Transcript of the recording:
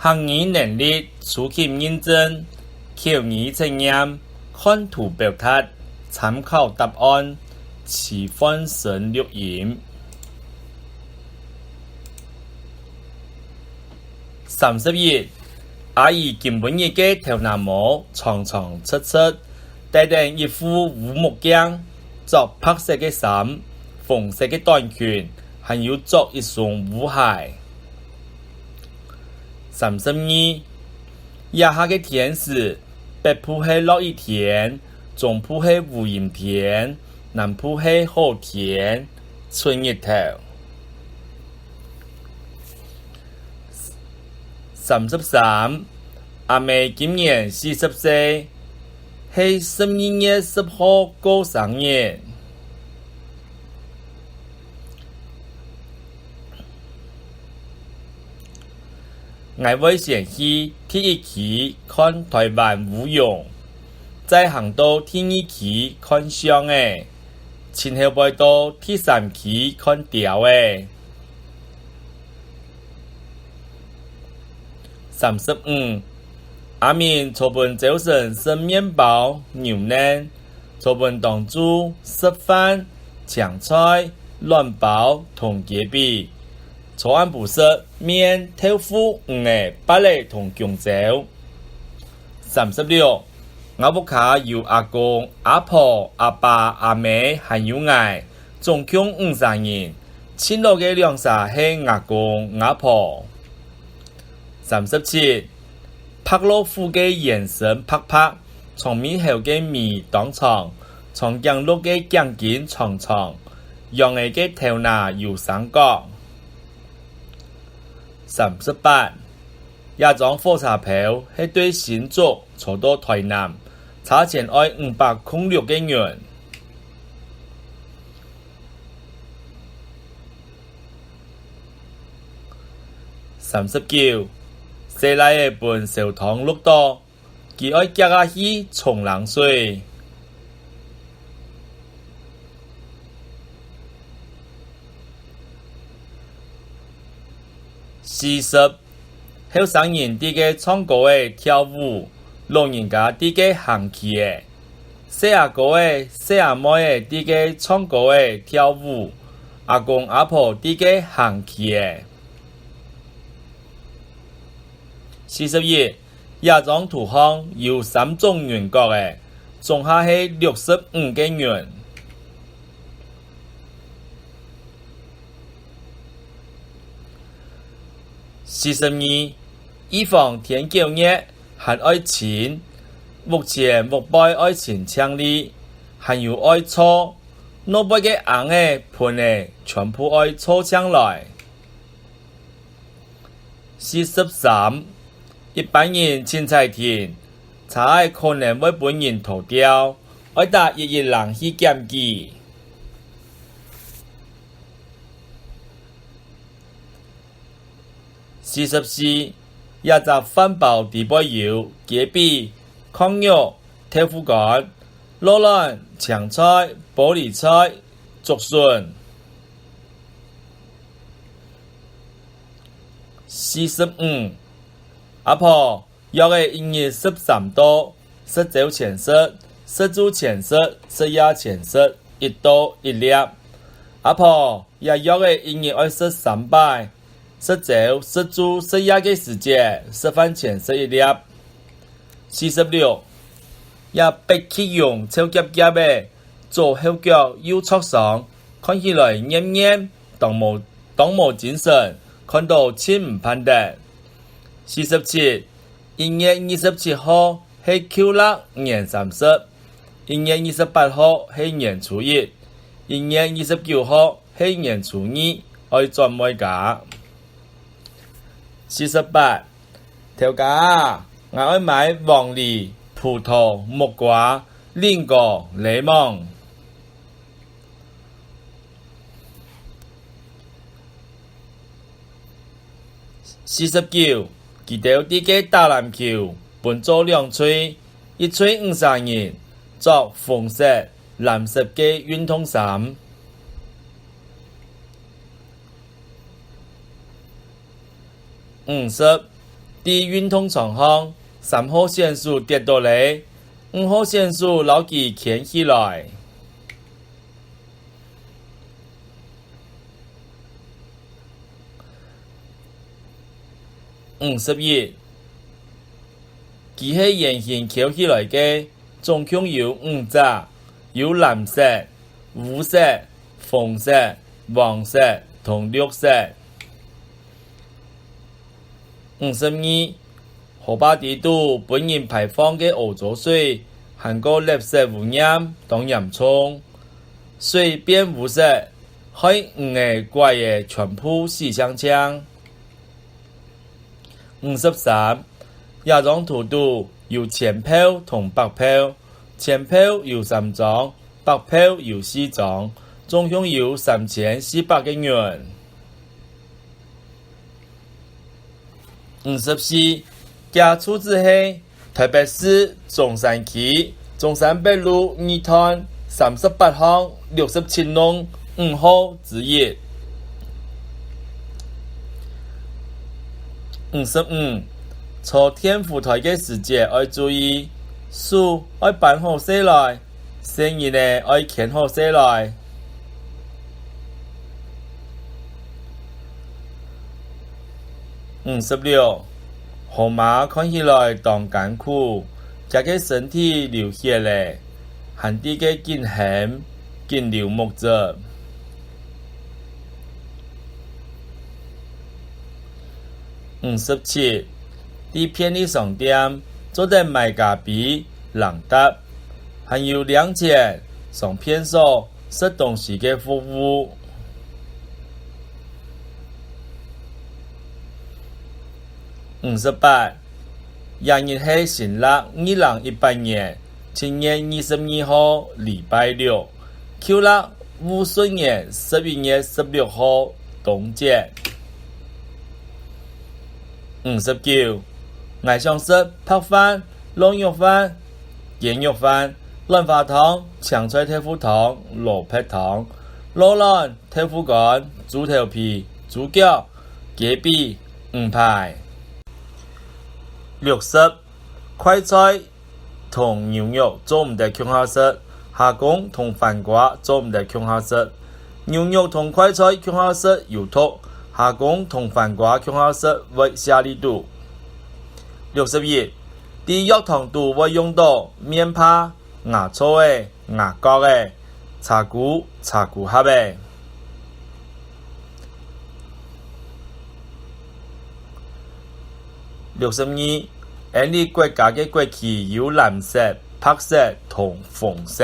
学语能力初级认证，口语测验，看图表达，参考答案，持翻声录音。31. 阿姨根本日嘅头脑毛长长出出，戴定一副乌木镜，着白色嘅衫，红色嘅短裙，还有着一双乌鞋。32. 以下嘅天时，北部系落雨天，中部系无阴天，南部系好天，春日头。33. 阿妹今年40岁，系12月10号过生日。我会先去第一期看台湾舞踊，再行到第二期看相诶，前后会到第三期看调诶。35. 阿面初本早晨吃面包、牛奶，初本当主吃饭、抢菜、卵包同茄比，初暗不食面、豆腐、芭蕾同姜枣。36. 我屋企有阿公、阿婆、阿爸、阿妹还有我，总共50人，亲落嘅两三系阿公、阿婆。37. 拍落富嘅眼神拍拍，从面后嘅面当长，从降落嘅降肩长长，让你嘅头脑有三角。38. 一张火车票系对新竹坐到台南，差钱爱506嘅元。39. 西来嘅本小堂碌多，佢愛夾下去沖冷水。40. 後生人啲嘅唱歌嘅跳舞，老人家啲嘅行棋嘅，細阿哥嘅細阿妹嘅啲嘅唱歌嘅跳舞，阿公阿婆啲嘅行棋嘅。41. 一張圖項有3種圓角嘅，總下係65個圓。42. 以防天氣熱，還愛錢，目前目標愛錢強力，還有愛錯，腦背嘅硬嘅盤嘅全部愛錯搶來。43. 一般人凊彩聽，才可能會本人逃掉，愛打一人去檢舉。44. 一隻飯包地包油、茄比、炕肉、豆腐乾、蘿蔔、青菜、玻璃菜、竹筍。45. 阿婆，約嘅1月13度，食早前食，食煮前食，食夜前食，1到1粒。阿婆，也約嘅1月23擺，食早、食煮、食夜嘅時節，食飯前食1粒。46. 也白起用臭夾夾嘅，做後腳又挫傷，看起來黏黏，當冇精神，看到千唔盼得。47. 1月27號係舊曆年30，1月28號係年初一，1月29號係年初二，愛轉每家。48. 頭家，我愛買黃梨、葡萄、木瓜、蓮果、檸檬。49. 記到啲嘅打籃球，分做2吹，一吹50人，着紅色、藍色嘅運動衫。50. 伫运动场上，3号选手跌倒来，5号选手牢记牵起来。51，其是圆形翘起来的，总共有5只，有蓝色、黄色、红色、黄色同绿色。52，河坝地度本人排放的污浊水含个垃圾污染当严重，水变污色，害5个怪的全部死相枪。53，亚庄图度有前票同北票，前票有3张，北票有4张，总共有3400个元。54，家处置系台北市中山区中山北路2段38巷67弄5号之一。55，坐天府台的时节要注意，书要办好写来，生意呢要牵好写来。56，河马看起来当艰苦，这个身体流血嘞，寒地的经痕，经流木质。57，伫便利商店做在卖咖啡、冷搭，还有2间上片所食东西的服务。58，翌日是新历2018年7月22号礼拜六，旧历戊戌年11月16号冬节。59，爱上食白饭、卤肉饭、腌肉饭、兰花汤、香菜豆腐汤、萝卜汤、罗兰豆腐干、猪头皮、猪脚、鸡髀、5排。60，快菜同牛肉做唔得强好食，虾公同番瓜做唔得强好食。牛肉同快菜强好食有毒，虾公同番瓜强好食为下力度。61，伫药汤度会用到面帕、牙醋的、牙膏的、茶菇盒的。62，印尼国家的国旗有蓝色、白色同红色。